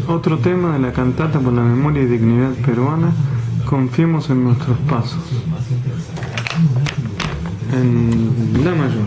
Otro tema de la cantata por la memoria y dignidad peruana, confiemos en nuestros pasos. En la mayor.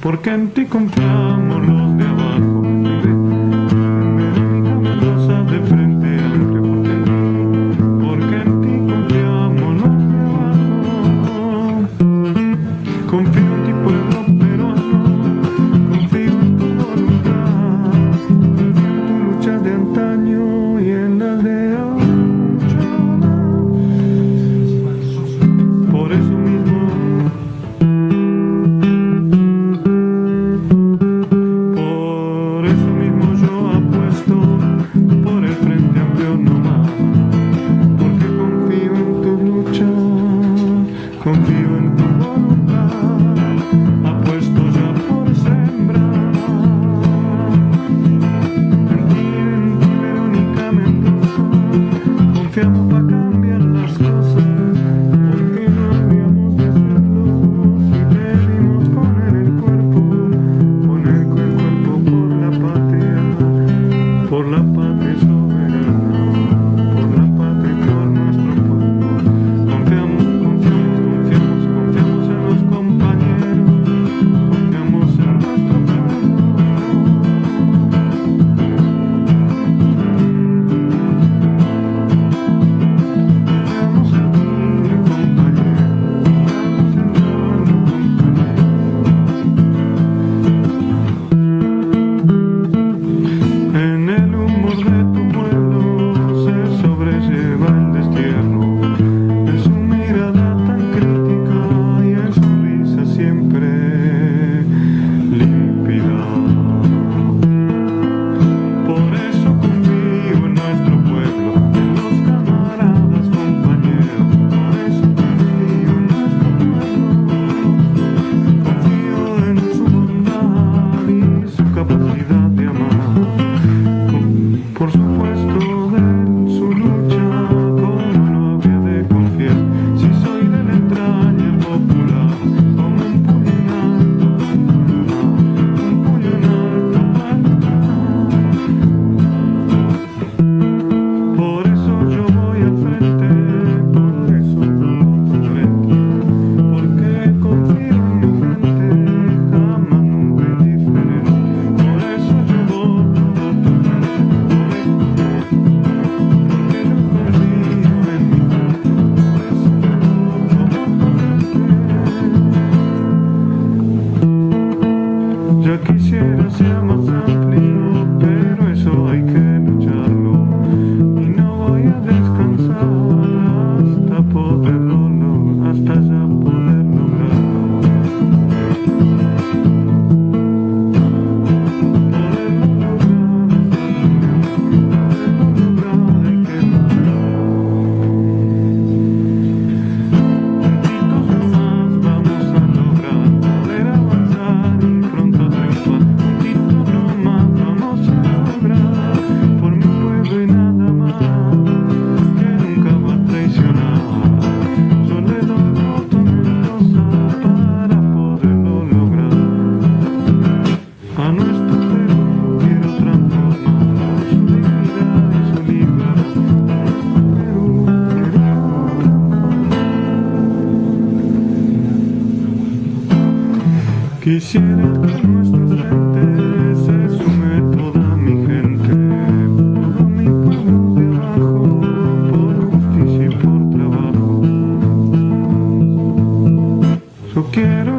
porque en ti confiamos los de abajo. Verónica Mendoza de Frente Amplio, porque en ti confiamos los de abajo. Confío en ti, pueblo peruano, confío en tu voluntad, confío en tu lucha de antaño y en la de ahora. Por eso mismo yo apuesto por el Frente Amplio nomás, porque confío en tu lucha, confío en tu voluntad, apuesto ya por sembrar. En ti, Verónica Mendoza, confiamos para cambiar las cosas, porque no habíamos de hacerlo si pedimos poner el cuerpo por la patria soberana, por la patria y por nuestro pueblo. Confiamos en los compañeros, confiamos en nuestro pueblo. Confiamos en ti, compañero, confiamos en ti, en el humor de tu pueblo se sobrelleva el destierro, en su mirada tan crítica y en su risa siempre límpida. Por eso confío en nuestro pueblo, en los camaradas, compañeros. Por eso confío en nuestro pueblo, confío en su bondad y su capacidad de amar. Por supuesto de su lucha, como no habría de confiar, si soy de la entraña popular, como un puño en alto para luchar. Por eso yo voy al frente, por eso yo voy al frente, porque confío en mi gente, jamás nunca indiferente. Por eso yo voto al frente. Ya quisiera ser más amplio, pero eso hay que lucharlo, y no voy a descansar hasta ya poder lograrlo. A nuestro Perú quiero transformar su dignidad y su libertad. Perú quiero transformar. Quisiera que en nuestro frente se sume toda mi gente, todo mi pueblo de abajo, por justicia y por trabajo. Yo quiero